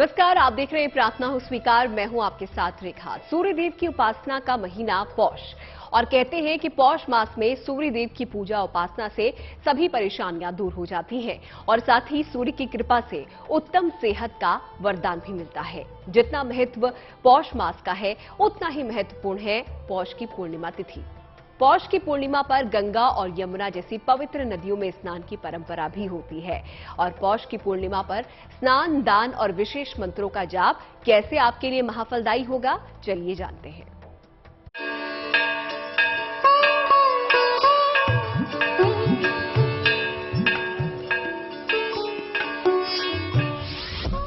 नमस्कार, आप देख रहे हैं प्रार्थना हो स्वीकार। मैं हूं आपके साथ रेखा। सूर्य देव की उपासना का महीना पौष, और कहते हैं कि पौष मास में सूर्य देव की पूजा उपासना से सभी परेशानियां दूर हो जाती हैं और साथ ही सूर्य की कृपा से उत्तम सेहत का वरदान भी मिलता है। जितना महत्व पौष मास का है, उतना ही महत्वपूर्ण है पौष की पूर्णिमा तिथि। पौष की पूर्णिमा पर गंगा और यमुना जैसी पवित्र नदियों में स्नान की परंपरा भी होती है। और पौष की पूर्णिमा पर स्नान, दान और विशेष मंत्रों का जाप कैसे आपके लिए महाफलदायी होगा, चलिए जानते हैं।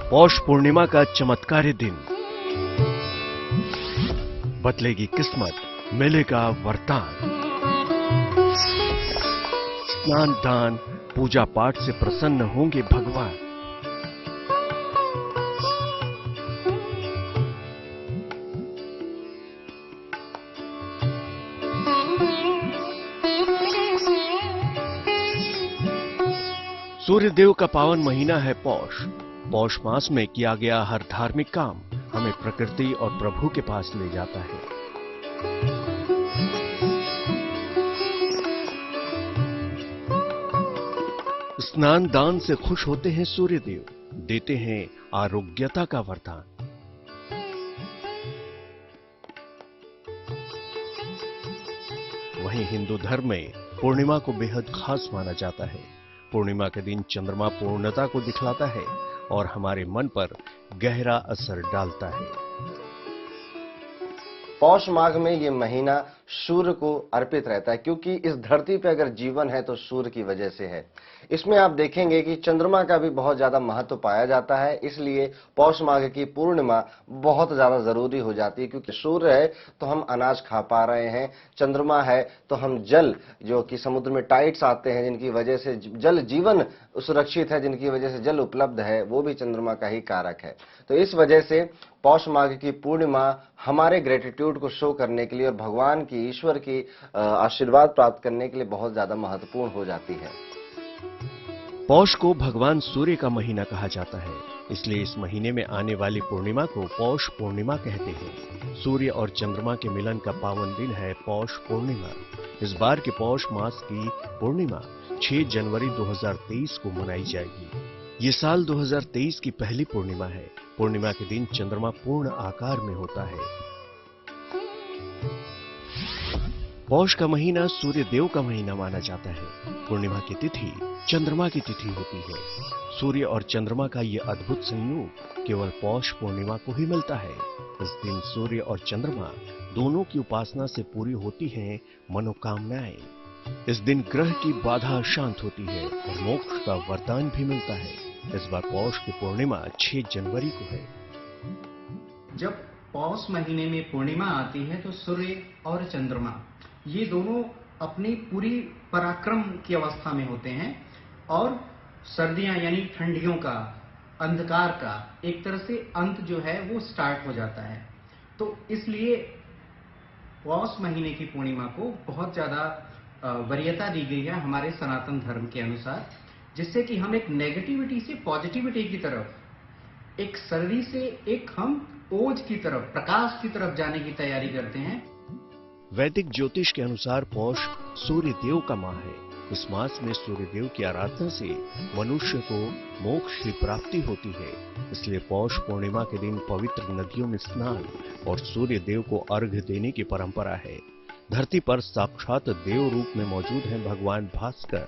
पौष पूर्णिमा का चमत्कारी दिन, बदलेगी किस्मत, मिलेगा वरदान। स्नान, दान, पूजा पाठ से प्रसन्न होंगे भगवान। सूर्यदेव का पावन महीना है पौष। पौष मास में किया गया हर धार्मिक काम हमें प्रकृति और प्रभु के पास ले जाता है। स्नान दान से खुश होते हैं सूर्यदेव, देते हैं आरोग्यता का वरदान। वहीं हिंदू धर्म में पूर्णिमा को बेहद खास माना जाता है। पूर्णिमा के दिन चंद्रमा पूर्णता को दिखलाता है और हमारे मन पर गहरा असर डालता है। पौष माघ में ये महीना सूर्य को अर्पित रहता है, क्योंकि इस धरती पे अगर जीवन है तो सूर्य की वजह से है। इसमें आप देखेंगे कि चंद्रमा का भी बहुत ज्यादा महत्व पाया जाता है, इसलिए पौष माघ की पूर्णिमा बहुत ज्यादा जरूरी हो जाती है। क्योंकि सूर्य है तो हम अनाज खा पा रहे हैं, चंद्रमा है तो हम जल, जो कि समुद्र में टाइड्स आते हैं जिनकी वजह से जल जीवन सुरक्षित है, जिनकी वजह से जल उपलब्ध है, वो भी चंद्रमा का ही कारक है। तो इस वजह से पौष माघ की पूर्णिमा हमारे ग्रेटिट्यूड को शो करने के लिए और भगवान की, ईश्वर की आशीर्वाद प्राप्त करने के लिए बहुत ज्यादा महत्वपूर्ण हो जाती है। पौष को भगवान सूर्य का महीना कहा जाता है, इसलिए इस महीने में आने वाली पूर्णिमा को पौष पूर्णिमा कहते हैं। सूर्य और चंद्रमा के मिलन का पावन दिन है पौष पूर्णिमा। इस बार के पौष मास की पूर्णिमा 6 जनवरी 2023 को मनाई जाएगी। ये साल 2023 की पहली पूर्णिमा है। पूर्णिमा के दिन चंद्रमा पूर्ण आकार में होता है। पौष का महीना सूर्य देव का महीना माना जाता है। पूर्णिमा की तिथि चंद्रमा की तिथि होती है। सूर्य और चंद्रमा का ये अद्भुत संयोग केवल पौष पूर्णिमा को ही मिलता है। इस दिन सूर्य और चंद्रमा दोनों की उपासना से पूरी होती हैं मनोकामनाएं। इस दिन ग्रह की बाधा शांत होती है और मोक्ष का वरदान भी मिलता है। इस बार पौष की पूर्णिमा 6 जनवरी को है। जब पौष महीने में पूर्णिमा आती है तो सूर्य और चंद्रमा ये दोनों अपनी पूरी पराक्रम की अवस्था में होते हैं और सर्दियां यानी ठंडियों का, अंधकार का एक तरह से अंत जो है वो स्टार्ट हो जाता है। तो इसलिए पौष महीने की पूर्णिमा को बहुत ज्यादा वरीयता दी गई है हमारे सनातन धर्म के अनुसार, जिससे कि हम एक नेगेटिविटी से पॉजिटिविटी की तरफ, एक सर्दी से एक हम ओज की तरफ, प्रकाश की तरफ जाने की तैयारी करते हैं। वैदिक ज्योतिष के अनुसार पौष सूर्य देव का माह है। इस मास में सूर्य देव की आराधना से मनुष्य को मोक्ष की प्राप्ति होती है। इसलिए पौष पूर्णिमा के दिन पवित्र नदियों में स्नान और सूर्य देव को अर्घ्य देने की परंपरा है। धरती पर साक्षात देव रूप में मौजूद है भगवान भास्कर।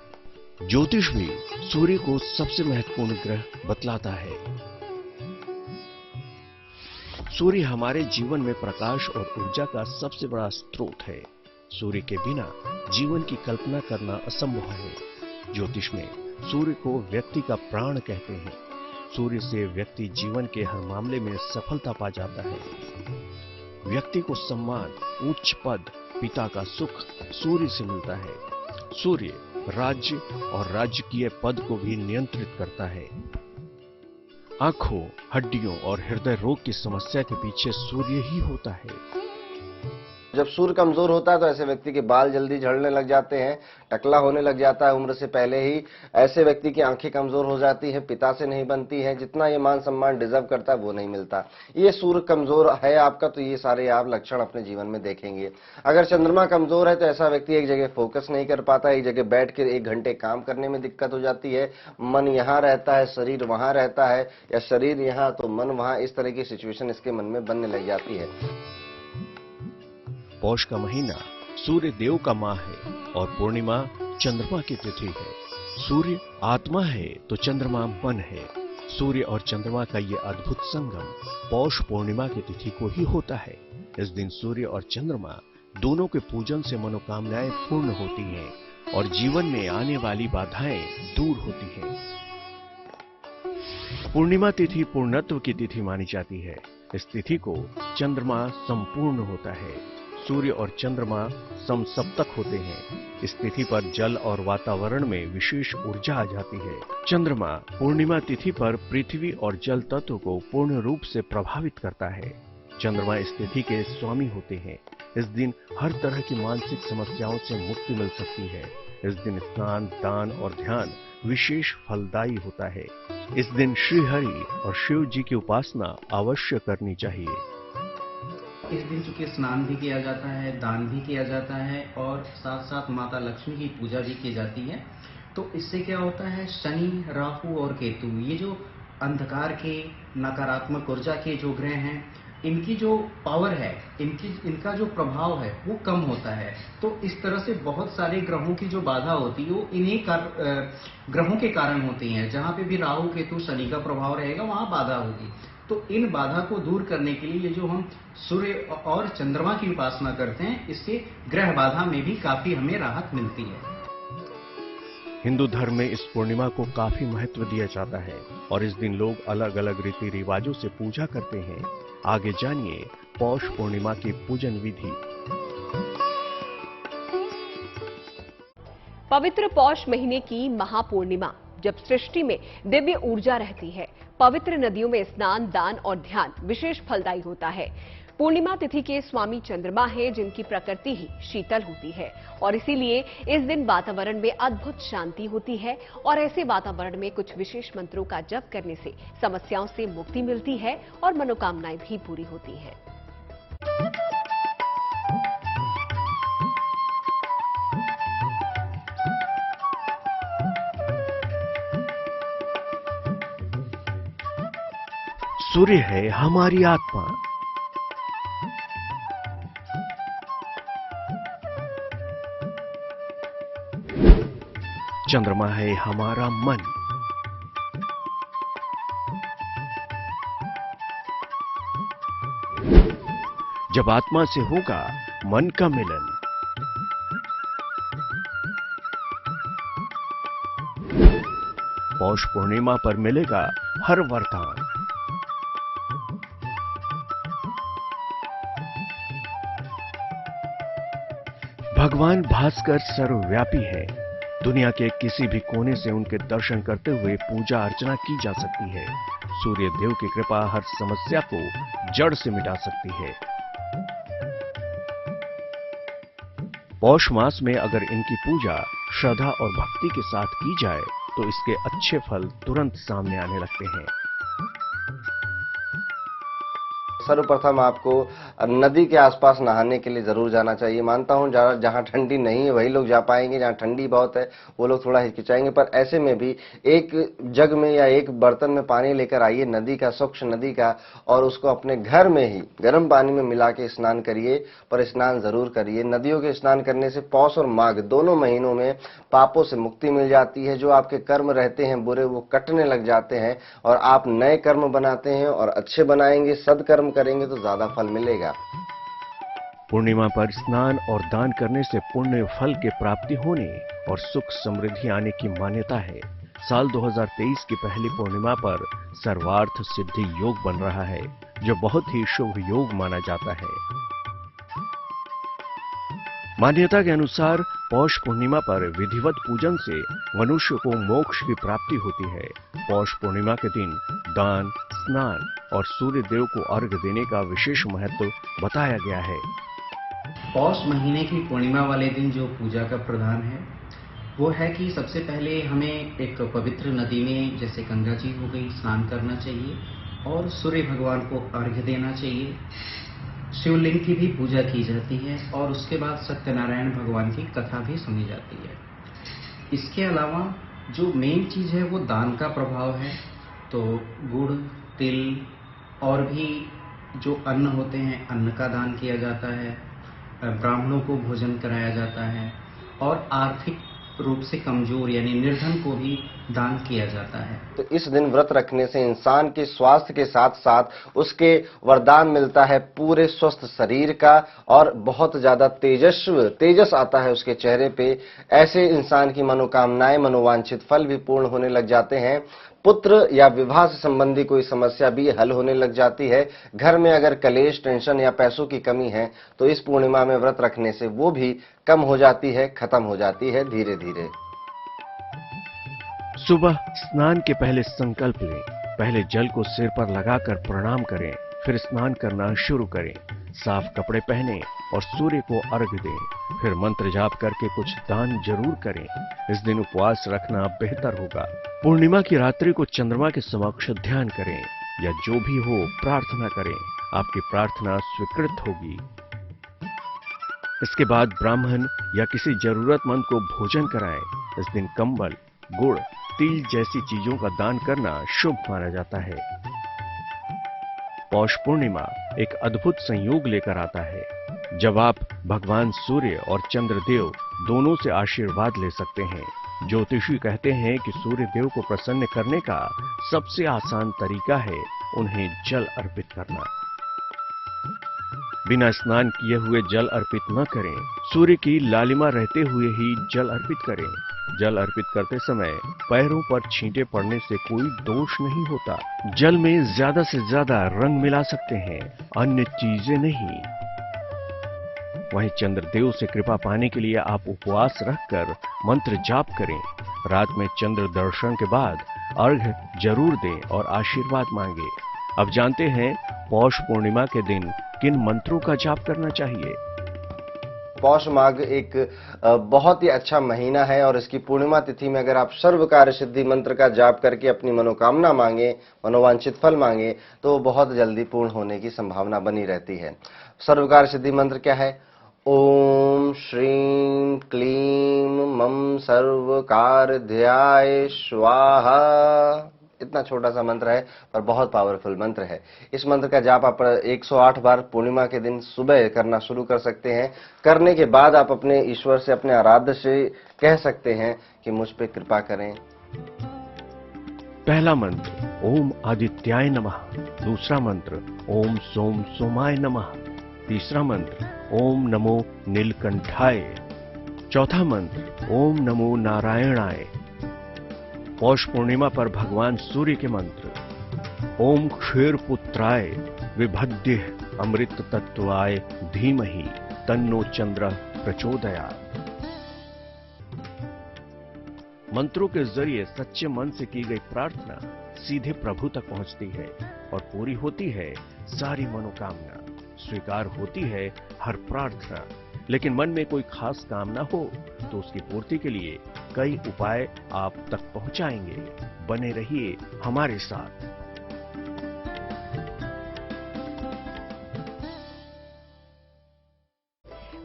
ज्योतिष भी सूर्य को सबसे महत्वपूर्ण ग्रह बतलाता है। सूर्य हमारे जीवन में प्रकाश और ऊर्जा का सबसे बड़ा स्रोत है। सूर्य के बिना जीवन की कल्पना करना असंभव है। ज्योतिष में सूर्य को व्यक्ति का प्राण कहते हैं। सूर्य से व्यक्ति जीवन के हर मामले में सफलता पा जाता है। व्यक्ति को सम्मान, उच्च पद, पिता का सुख सूर्य से मिलता है। सूर्य राज्य और राजकीय पद को भी नियंत्रित करता है। आंखों, हड्डियों और हृदय रोग की समस्या के पीछे सूर्य ही होता है। जब सूर्य कमजोर होता है तो ऐसे व्यक्ति के बाल जल्दी झड़ने लग जाते हैं, टकला होने लग जाता है उम्र से पहले ही। ऐसे व्यक्ति की आंखें कमजोर हो जाती है, पिता से नहीं बनती है, जितना ये मान सम्मान डिजर्व करता है वो नहीं मिलता। ये सूर्य कमजोर है आपका तो ये सारे आप लक्षण अपने जीवन में देखेंगे। अगर चंद्रमा कमजोर है तो ऐसा व्यक्ति एक जगह फोकस नहीं कर पाता, एक जगह बैठ के 1 घंटे काम करने में दिक्कत हो जाती है, मन यहाँ रहता है, शरीर वहां रहता है, या शरीर यहाँ तो मन वहां, इस तरह की सिचुएशन इसके मन में बनने लग जाती है। पौष का महीना सूर्य देव का माह है और पूर्णिमा चंद्रमा की तिथि है। सूर्य आत्मा है तो चंद्रमा मन है। सूर्य और चंद्रमा का ये अद्भुत संगम पौष पूर्णिमा की तिथि को ही होता है। इस दिन सूर्य और चंद्रमा दोनों के पूजन से मनोकामनाएं पूर्ण होती हैं और जीवन में आने वाली बाधाएं दूर होती हैं। पूर्णिमा तिथि पूर्णत्व की तिथि मानी जाती है। इस तिथि को चंद्रमा संपूर्ण होता है। सूर्य और चंद्रमा समसप्तक होते हैं। इस तिथि पर जल और वातावरण में विशेष ऊर्जा आ जाती है। चंद्रमा पूर्णिमा तिथि पर पृथ्वी और जल तत्व को पूर्ण रूप से प्रभावित करता है। चंद्रमा इस तिथि के स्वामी होते हैं। इस दिन हर तरह की मानसिक समस्याओं से मुक्ति मिल सकती है। इस दिन स्नान, दान और ध्यान विशेष फलदायी होता है। इस दिन श्री हरि और शिव जी की उपासना अवश्य करनी चाहिए। इस दिन चूंकि स्नान भी किया जाता है, दान भी किया जाता है और साथ साथ माता लक्ष्मी की पूजा भी की जाती है। तो इससे क्या होता है, शनि, राहु और केतु, ये जो अंधकार के, नकारात्मक ऊर्जा के जो ग्रह हैं, इनकी जो पावर है, इनका जो प्रभाव है वो कम होता है। तो इस तरह से बहुत सारे ग्रहों की जो बाधा होती है वो इन्हीं ग्रहों के कारण होती है। जहां पे भी राहु, केतु, शनि का प्रभाव रहेगा वहां बाधा होगी। तो इन बाधा को दूर करने के लिए ये जो हम सूर्य और चंद्रमा की उपासना करते हैं, इससे ग्रह बाधा में भी काफी हमें राहत मिलती है। हिंदू धर्म में इस पूर्णिमा को काफी महत्व दिया जाता है और इस दिन लोग अलग अलग रीति रिवाजों से पूजा करते हैं। आगे जानिए पौष पूर्णिमा की पूजन विधि। पवित्र पौष महीने की महापूर्णिमा, जब सृष्टि में दिव्य ऊर्जा रहती है, पवित्र नदियों में स्नान, दान और ध्यान विशेष फलदायी होता है। पूर्णिमा तिथि के स्वामी चंद्रमा है, जिनकी प्रकृति ही शीतल होती है और इसीलिए इस दिन वातावरण में अद्भुत शांति होती है और ऐसे वातावरण में कुछ विशेष मंत्रों का जप करने से समस्याओं से मुक्ति मिलती है और मनोकामनाएं भी पूरी होती हैं। सूर्य है हमारी आत्मा। चंद्रमा है हमारा मन। जब आत्मा से होगा मन का मिलन, पौष पूर्णिमा पर मिलेगा हर वरदान। भगवान भास्कर सर्वव्यापी है। दुनिया के किसी भी कोने से उनके दर्शन करते हुए पूजा अर्चना की जा सकती है। सूर्य देव की कृपा हर समस्या को जड़ से मिटा सकती है। पौष मास में अगर इनकी पूजा श्रद्धा और भक्ति के साथ की जाए तो इसके अच्छे फल तुरंत सामने आने लगते हैं। सर्वप्रथम आपको नदी के आसपास नहाने के लिए जरूर जाना चाहिए। मानता हूं जहां ठंडी नहीं है वही लोग जा पाएंगे, जहां ठंडी बहुत है वो लोग थोड़ा हिचकिचाएंगे, पर ऐसे में भी एक जग में या एक बर्तन में पानी लेकर आइए नदी का, स्वच्छ नदी का, और उसको अपने घर में ही गर्म पानी में मिला के स्नान करिए, पर स्नान जरूर करिए। नदियों के स्नान करने से पौष और माघ दोनों महीनों में पापों से मुक्ति मिल जाती है। जो आपके कर्म रहते हैं बुरे वो कटने लग जाते हैं और आप नए कर्म बनाते हैं और अच्छे बनाएंगे, सदकर्म करेंगे तो ज्यादा फल मिलेगा। पूर्णिमा पर स्नान और दान करने से पुण्य फल के प्राप्ति होने और सुख समृद्धि आने की मान्यता है। साल 2023 की पहली पूर्णिमा पर सर्वार्थ सिद्धि योग बन रहा है, जो बहुत ही शुभ योग माना जाता है। मान्यता के अनुसार पौष पूर्णिमा पर विधिवत पूजन से मनुष्य को मोक्ष की प्राप्ति होती है। पौष पूर्णिमा के दिन दान, स्नान और सूर्य देव को अर्घ्य देने का विशेष महत्व बताया गया है। पौष महीने की पूर्णिमा वाले दिन जो पूजा का प्रधान है वो है कि सबसे पहले हमें एक पवित्र नदी में, जैसे गंगा जी हो गई, स्नान करना चाहिए और सूर्य भगवान को अर्घ्य देना चाहिए। शिवलिंग की भी पूजा की जाती है और उसके बाद सत्यनारायण भगवान की कथा भी सुनी जाती है। इसके अलावा जो मेन चीज है वो दान का प्रभाव है। तो गुड़, तिल और भी जो अन्न होते हैं, अन्न का दान किया जाता है, ब्राह्मणों को भोजन कराया जाता है और आर्थिक रूप से कमजोर यानी निर्धन को भी दान किया जाता है। तो इस दिन व्रत रखने से इंसान के स्वास्थ्य के साथ साथ उसके वरदान मिलता है पूरे स्वस्थ शरीर का और बहुत ज्यादा तेजस आता है उसके चेहरे पे। ऐसे इंसान की मनोकामनाएं, मनोवांछित फल भी पूर्ण होने लग जाते हैं। पुत्र या विवाह से संबंधी कोई समस्या भी हल होने लग जाती है। घर में अगर कलेश, टेंशन या पैसों की कमी है तो इस पूर्णिमा में व्रत रखने से वो भी कम हो जाती है, खत्म हो जाती है धीरे धीरे। सुबह स्नान के पहले संकल्प लें। पहले जल को सिर पर लगाकर प्रणाम करें, फिर स्नान करना शुरू करें। साफ कपड़े पहनें और सूर्य को अर्घ्य दें। फिर मंत्र जाप करके कुछ दान जरूर करें। इस दिन उपवास रखना बेहतर होगा। पूर्णिमा की रात्रि को चंद्रमा के समक्ष ध्यान करें या जो भी हो प्रार्थना करें। आपकी प्रार्थना स्वीकृत होगी। इसके बाद ब्राह्मण या किसी जरूरतमंद को भोजन कराएं। इस दिन कंबल, गुड़, तिल जैसी चीजों का दान करना शुभ माना जाता है। पौष पूर्णिमा एक अद्भुत संयोग लेकर आता है जब आप भगवान सूर्य और चंद्रदेव दोनों से आशीर्वाद ले सकते हैं। ज्योतिषी कहते हैं कि सूर्य देव को प्रसन्न करने का सबसे आसान तरीका है उन्हें जल अर्पित करना। बिना स्नान किए हुए जल अर्पित न करें। सूर्य की लालिमा रहते हुए ही जल अर्पित करें। जल अर्पित करते समय पैरों पर छींटे पड़ने से कोई दोष नहीं होता। जल में ज्यादा से ज्यादा रंग मिला सकते हैं, अन्य चीजें नहीं। वहीं चंद्रदेव से कृपा पाने के लिए आप उपवास रखकर मंत्र जाप करें। रात में चंद्र दर्शन के बाद अर्घ्य जरूर दें और आशीर्वाद मांगे। अब जानते हैं पौष पूर्णिमा के दिन किन मंत्रों का जाप करना चाहिए। पौष माघ एक बहुत ही अच्छा महीना है और इसकी पूर्णिमा तिथि में अगर आप सर्व कार्य सिद्धि मंत्र का जाप करके अपनी मनोकामना मांगे, मनोवांछित फल मांगे तो बहुत जल्दी पूर्ण होने की संभावना बनी रहती है। सर्व कार्य सिद्धि मंत्र क्या है? ओम श्रीं क्लीं मम सर्व कार्याय स्वाहा। इतना छोटा सा मंत्र है पर बहुत पावरफुल मंत्र है। इस मंत्र का जाप आप 108 बार पूर्णिमा के दिन सुबह करना शुरू कर सकते हैं। करने के बाद आप अपने ईश्वर से, अपने आराध्य से कह सकते हैं कि मुझ पे कृपा करें। पहला मंत्र ओम आदित्याय नमः। दूसरा मंत्र ओम सोम सोमाय नमः। तीसरा मंत्र ओम नमो नीलकंठाय। चौथा मंत्र ओम नमो नारायणाय। पौष पूर्णिमा पर भगवान सूर्य के मंत्र ओम क्षीर पुत्राय विभद्य अमृत तत्वाय धीमहि तन्नो चंद्र प्रचोदयात्। मंत्रों के जरिए सच्चे मन से की गई प्रार्थना सीधे प्रभु तक पहुंचती है और पूरी होती है सारी मनोकामना। स्वीकार होती है हर प्रार्थना। लेकिन मन में कोई खास कामना हो तो उसकी पूर्ति के लिए कई उपाय आप तक पहुंचाएंगे। बने रहिए हमारे साथ।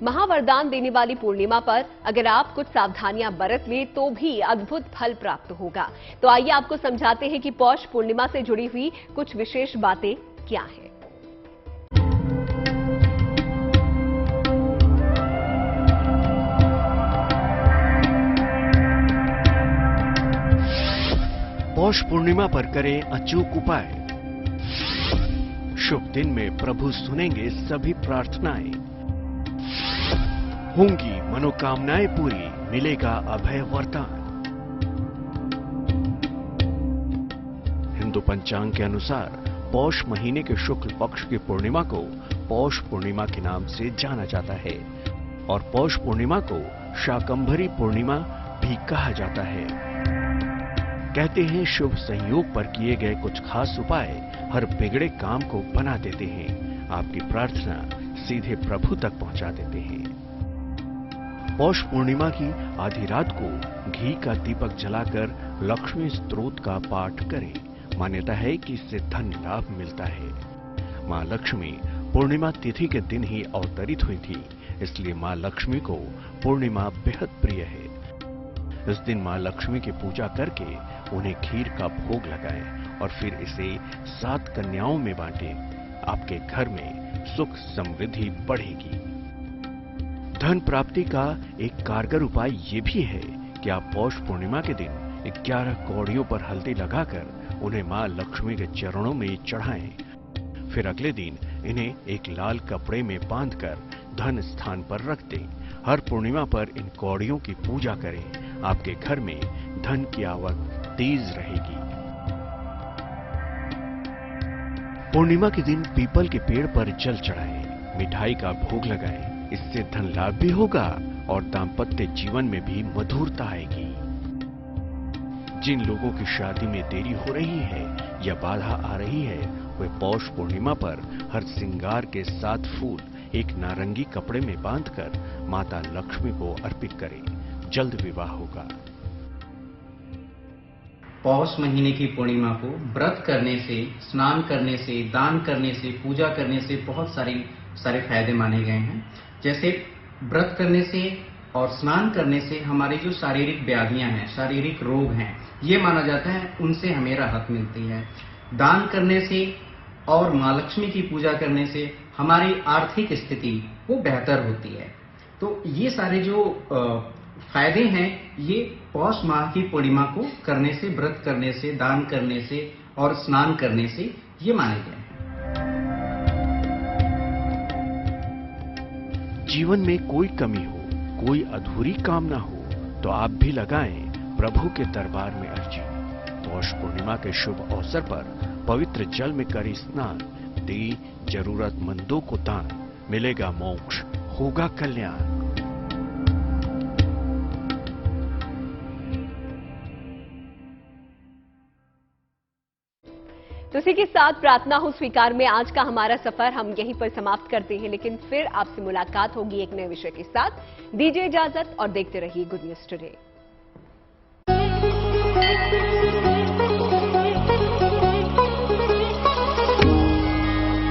महावरदान देने वाली पूर्णिमा पर अगर आप कुछ सावधानियां बरत लें तो भी अद्भुत फल प्राप्त होगा। तो आइए आपको समझाते हैं कि पौष पूर्णिमा से जुड़ी हुई कुछ विशेष बातें क्या हैं। पौष पूर्णिमा पर करें अचूक उपाय। शुभ दिन में प्रभु सुनेंगे सभी प्रार्थनाएं। होंगी मनोकामनाएं पूरी, मिलेगा अभय वरदान। हिंदू पंचांग के अनुसार पौष महीने के शुक्ल पक्ष की पूर्णिमा को पौष पूर्णिमा के नाम से जाना जाता है और पौष पूर्णिमा को शाकंभरी पूर्णिमा भी कहा जाता है। कहते हैं शुभ संयोग पर किए गए कुछ खास उपाय हर बिगड़े काम को बना देते हैं। आपकी प्रार्थना सीधे प्रभु तक पहुंचा देते हैं। पौष पूर्णिमा की आधी रात को घी का दीपक जलाकर लक्ष्मी स्तोत्र का पाठ करें। मान्यता है कि इससे धन लाभ मिलता है। मां लक्ष्मी पूर्णिमा तिथि के दिन ही अवतरित हुई थी, इसलिए मां लक्ष्मी को पूर्णिमा बेहद प्रिय है। इस दिन मां लक्ष्मी की पूजा करके उन्हें खीर का भोग लगाएं और फिर इसे 7 कन्याओं में बांटें। आपके घर में सुख समृद्धि बढ़ेगी। धन प्राप्ति का एक कारगर उपाय ये भी है कि आप पौष पूर्णिमा के दिन 11 कौड़ियों पर हल्दी लगाकर उन्हें मां लक्ष्मी के चरणों में चढ़ाएं। फिर अगले दिन इन्हें एक लाल कपड़े में बांधकर धन स्थान पर रख दें। हर पूर्णिमा पर इन कौड़ियों की पूजा करें। आपके घर में धन की आवक तेज रहेगी। पूर्णिमा के दिन पीपल के पेड़ पर जल चढ़ाएं, मिठाई का भोग लगाएं। इससे धन लाभ भी होगा और दाम्पत्य जीवन में भी मधुरता आएगी। जिन लोगों की शादी में देरी हो रही है या बाधा आ रही है, वे पौष पूर्णिमा पर हर श्रृंगार के 7 फूल एक नारंगी कपड़े में बांधकर माता लक्ष्मी को अर्पित करें। जल्द विवाह होगा। पौष महीने की पूर्णिमा को व्रत करने से, स्नान करने से, दान करने से, पूजा करने से बहुत सारे फायदे माने गए हैं। जैसे व्रत करने से और स्नान करने से हमारी जो शारीरिक व्याधियां हैं, शारीरिक रोग हैं, ये माना जाता है उनसे हमें राहत मिलती है। दान करने से और मां लक्ष्मी की पूजा करने से हमारी आर्थिक स्थिति वो बेहतर होती है। तो ये सारे जो फायदे हैं, ये पौष माह की पूर्णिमा को करने से, व्रत करने से, दान करने से और स्नान करने से ये माने गए हैं। जीवन में कोई कमी हो, कोई अधूरी कामना हो, तो आप भी लगाएं प्रभु के दरबार में अर्जी। पौष पूर्णिमा के शुभ अवसर पर पवित्र जल में करें स्नान, दे जरूरतमंदों को दान, मिलेगा मोक्ष, होगा कल्याण। तो इसी के साथ प्रार्थना हो स्वीकार में आज का हमारा सफर हम यहीं पर समाप्त करते हैं, लेकिन फिर आपसे मुलाकात होगी एक नए विषय के साथ। दीजिए इजाजत और देखते रहिए गुड न्यूज टुडे।